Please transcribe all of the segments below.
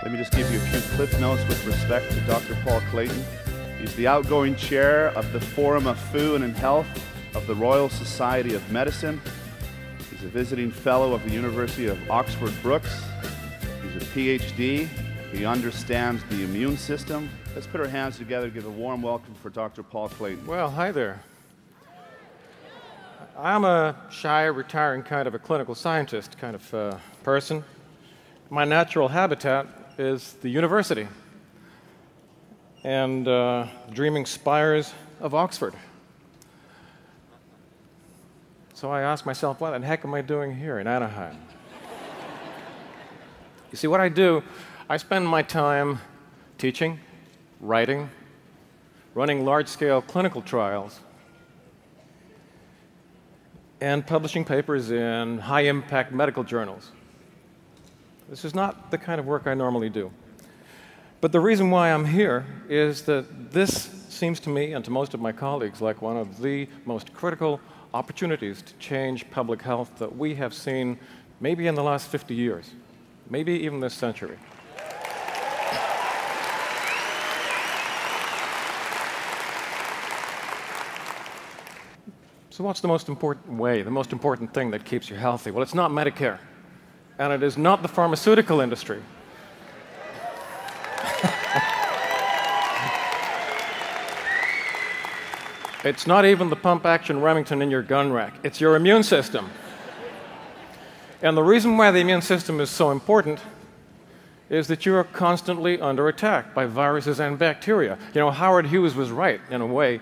Let me just give you a few cliff notes with respect to Dr. Paul Clayton. He's the outgoing chair of the Forum of Food and Health of the Royal Society of Medicine. He's a visiting fellow of the University of Oxford Brookes. He's a PhD. He understands the immune system. Let's put our hands together, give a warm welcome for Dr. Paul Clayton. Well, hi there. I'm a shy, retiring kind of a clinical scientist kind of person. My natural habitat is the university and dreaming spires of Oxford. So I ask myself, what the heck am I doing here in Anaheim? You see, what I do, I spend my time teaching, writing, running large-scale clinical trials, and publishing papers in high-impact medical journals. This is not the kind of work I normally do. But the reason why I'm here is that this seems to me and to most of my colleagues like one of the most critical opportunities to change public health that we have seen maybe in the last 50 years, maybe even this century. So what's the most important way, the most important thing that keeps you healthy? Well, it's not Medicare, and it is not the pharmaceutical industry. It's not even the pump-action Remington in your gun rack. It's your immune system. And the reason why the immune system is so important is that you are constantly under attack by viruses and bacteria. You know, Howard Hughes was right, in a way,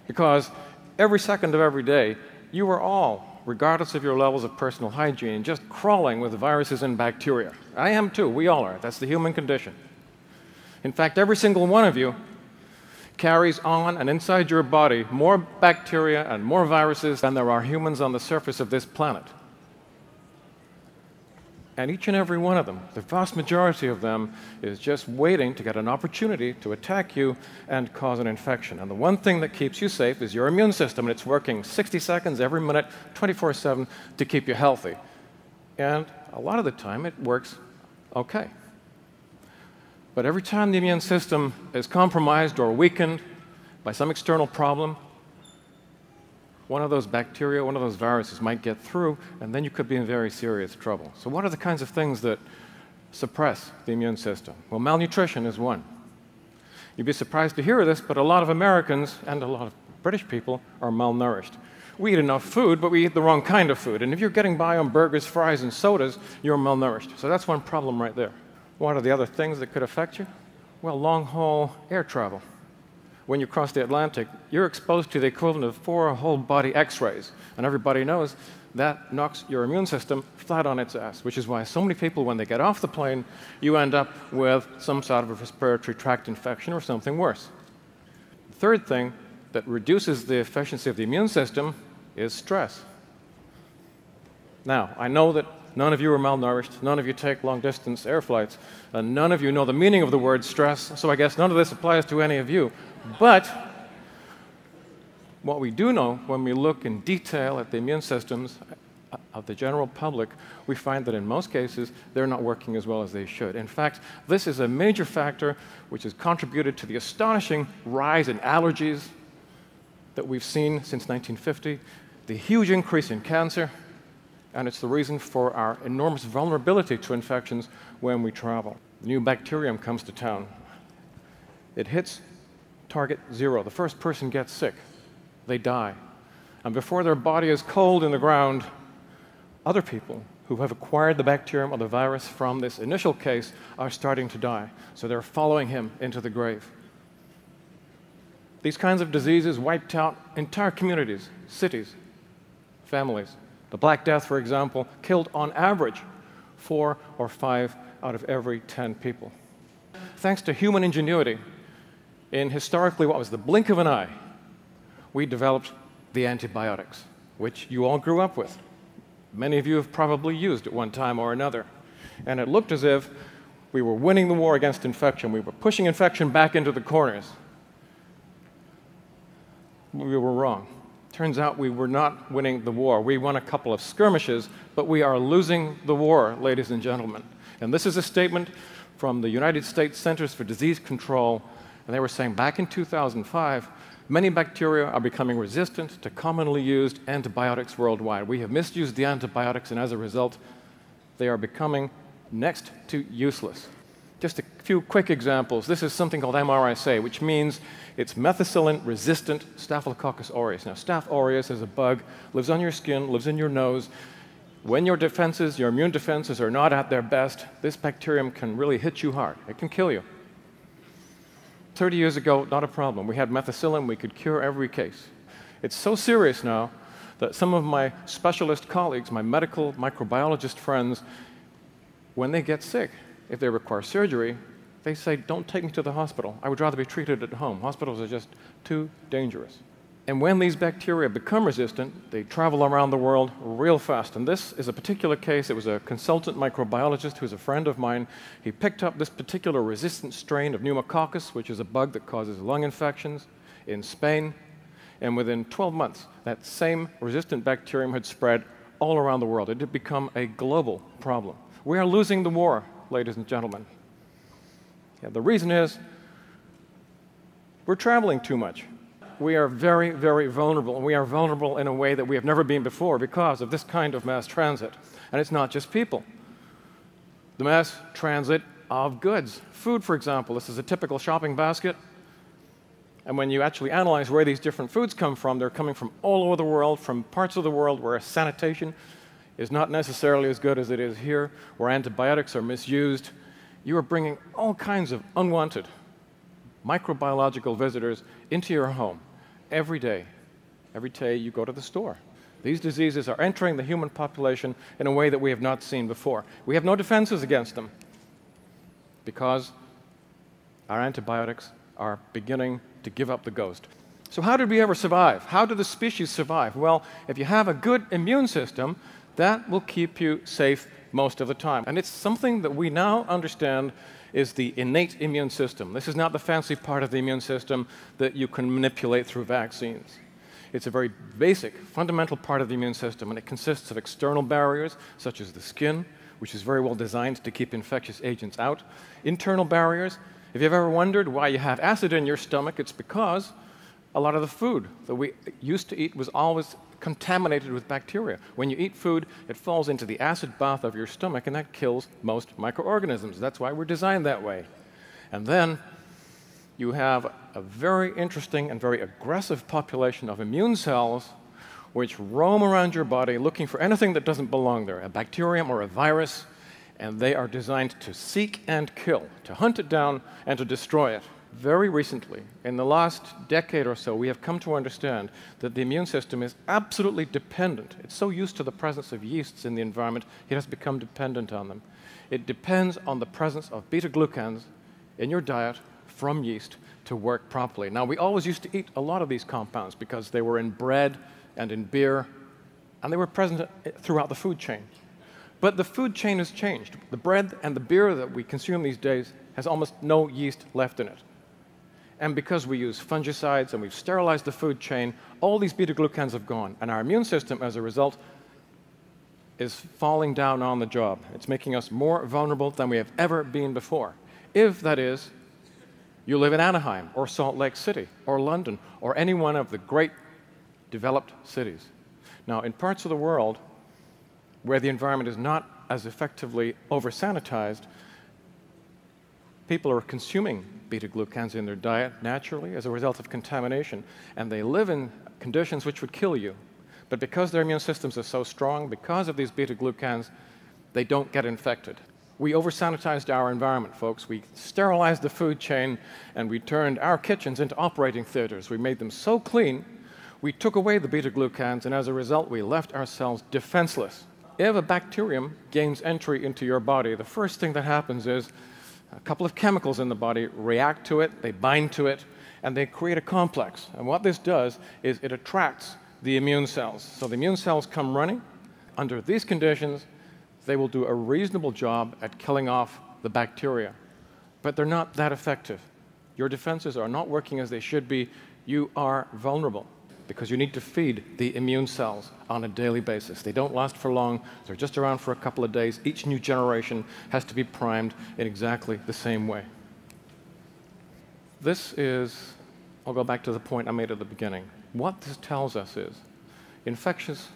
because every second of every day, you are all, regardless of your levels of personal hygiene, just crawling with viruses and bacteria. I am too. We all are. That's the human condition. In fact, every single one of you carries on and inside your body more bacteria and more viruses than there are humans on the surface of this planet. And each and every one of them, the vast majority of them, is just waiting to get an opportunity to attack you and cause an infection. And the one thing that keeps you safe is your immune system, and it's working 60 seconds every minute, 24/7, to keep you healthy. And a lot of the time, it works okay. But every time the immune system is compromised or weakened by some external problem, one of those bacteria, one of those viruses might get through, and then you could be in very serious trouble. So what are the kinds of things that suppress the immune system? Well, malnutrition is one. You'd be surprised to hear this, but a lot of Americans and a lot of British people are malnourished. We eat enough food, but we eat the wrong kind of food. And if you're getting by on burgers, fries, and sodas, you're malnourished. So that's one problem right there. What are the other things that could affect you? Well, long-haul air travel. When you cross the Atlantic, you're exposed to the equivalent of 4 whole-body X-rays. And everybody knows that knocks your immune system flat on its ass, which is why so many people, when they get off the plane, you end up with some sort of a respiratory tract infection or something worse. The third thing that reduces the efficiency of the immune system is stress. Now, I know that none of you are malnourished, none of you take long-distance air flights, and none of you know the meaning of the word stress, so I guess none of this applies to any of you. But what we do know when we look in detail at the immune systems of the general public, we find that in most cases, they're not working as well as they should. In fact, this is a major factor which has contributed to the astonishing rise in allergies that we've seen since 1950, the huge increase in cancer, and it's the reason for our enormous vulnerability to infections when we travel. The new bacterium comes to town. It hits target 0. The first person gets sick. They die. And before their body is cold in the ground, other people who have acquired the bacterium or the virus from this initial case are starting to die. So they're following him into the grave. These kinds of diseases wiped out entire communities, cities, families. The Black Death, for example, killed on average 4 or 5 out of every 10 people. Thanks to human ingenuity, in historically what was the blink of an eye, we developed the antibiotics, which you all grew up with. Many of you have probably used at one time or another. And it looked as if we were winning the war against infection. We were pushing infection back into the corners. We were wrong. Turns out we were not winning the war. We won a couple of skirmishes, but we are losing the war, ladies and gentlemen. And this is a statement from the United States Centers for Disease Control, and they were saying back in 2005, many bacteria are becoming resistant to commonly used antibiotics worldwide. We have misused the antibiotics, and as a result, they are becoming next to useless. Just a few quick examples. This is something called MRSA, which means it's methicillin-resistant Staphylococcus aureus. Now, Staph aureus is a bug, lives on your skin, lives in your nose. When your defenses, your immune defenses, are not at their best, this bacterium can really hit you hard. It can kill you. 30 years ago, not a problem. We had methicillin, we could cure every case. It's so serious now that some of my specialist colleagues, my medical microbiologist friends, when they get sick, if they require surgery, they say, don't take me to the hospital. I would rather be treated at home. Hospitals are just too dangerous. And when these bacteria become resistant, they travel around the world real fast. And this is a particular case. It was a consultant microbiologist who's a friend of mine. He picked up this particular resistant strain of pneumococcus, which is a bug that causes lung infections, in Spain. And within 12 months, that same resistant bacterium had spread all around the world. It had become a global problem. We are losing the war, ladies and gentlemen. Yeah, the reason is we're traveling too much. We are very, very vulnerable, and we are vulnerable in a way that we have never been before because of this kind of mass transit. And it's not just people. The mass transit of goods. Food, for example. This is a typical shopping basket. And when you actually analyze where these different foods come from, they're coming from all over the world, from parts of the world where sanitation is not necessarily as good as it is here, where antibiotics are misused. You are bringing all kinds of unwanted microbiological visitors into your home every day you go to the store. These diseases are entering the human population in a way that we have not seen before. We have no defenses against them because our antibiotics are beginning to give up the ghost. So how did we ever survive? How did the species survive? Well, if you have a good immune system, that will keep you safe most of the time. And it's something that we now understand is the innate immune system. This is not the fancy part of the immune system that you can manipulate through vaccines. It's a very basic, fundamental part of the immune system, and it consists of external barriers, such as the skin, which is very well designed to keep infectious agents out. Internal barriers. If you've ever wondered why you have acid in your stomach, it's because a lot of the food that we used to eat was always contaminated with bacteria. When you eat food, it falls into the acid bath of your stomach, and that kills most microorganisms. That's why we're designed that way. And then you have a very interesting and very aggressive population of immune cells which roam around your body looking for anything that doesn't belong there, a bacterium or a virus, and they are designed to seek and kill, to hunt it down and to destroy it. Very recently, in the last decade or so, we have come to understand that the immune system is absolutely dependent. It's so used to the presence of yeasts in the environment, it has become dependent on them. It depends on the presence of beta-glucans in your diet from yeast to work properly. Now, we always used to eat a lot of these compounds because they were in bread and in beer, and they were present throughout the food chain. But the food chain has changed. The bread and the beer that we consume these days has almost no yeast left in it. And because we use fungicides and we've sterilized the food chain, all these beta-glucans have gone. And our immune system, as a result, is falling down on the job. It's making us more vulnerable than we have ever been before. If, that is, you live in Anaheim or Salt Lake City or London or any one of the great developed cities. Now, in parts of the world where the environment is not as effectively over-sanitized, people are consuming beta-glucans in their diet naturally as a result of contamination, and they live in conditions which would kill you. But because their immune systems are so strong, because of these beta-glucans, they don't get infected. We over-sanitized our environment, folks. We sterilized the food chain, and we turned our kitchens into operating theaters. We made them so clean, we took away the beta-glucans, and as a result, we left ourselves defenseless. If a bacterium gains entry into your body, the first thing that happens is a couple of chemicals in the body react to it, they bind to it, and they create a complex. And what this does is it attracts the immune cells. So the immune cells come running. Under these conditions, they will do a reasonable job at killing off the bacteria. But they're not that effective. Your defenses are not working as they should be. You are vulnerable. because you need to feed the immune cells on a daily basis. They don't last for long. They're just around for a couple of days. Each new generation has to be primed in exactly the same way. This is, I'll go back to the point I made at the beginning. What this tells us is infectious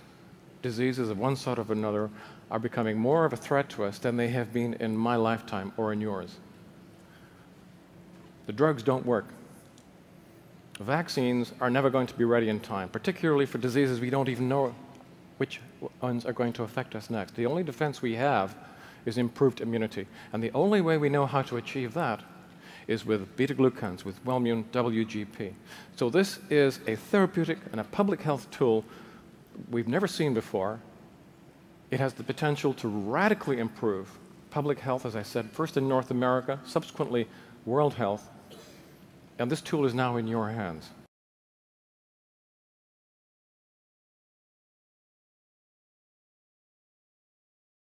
diseases of one sort or another are becoming more of a threat to us than they have been in my lifetime or in yours. The drugs don't work. Vaccines are never going to be ready in time, particularly for diseases we don't even know which ones are going to affect us next. The only defense we have is improved immunity. And the only way we know how to achieve that is with beta-glucans, with well-immune WGP. So this is a therapeutic and a public health tool we've never seen before. It has the potential to radically improve public health, as I said, first in North America, subsequently world health. And this tool is now in your hands.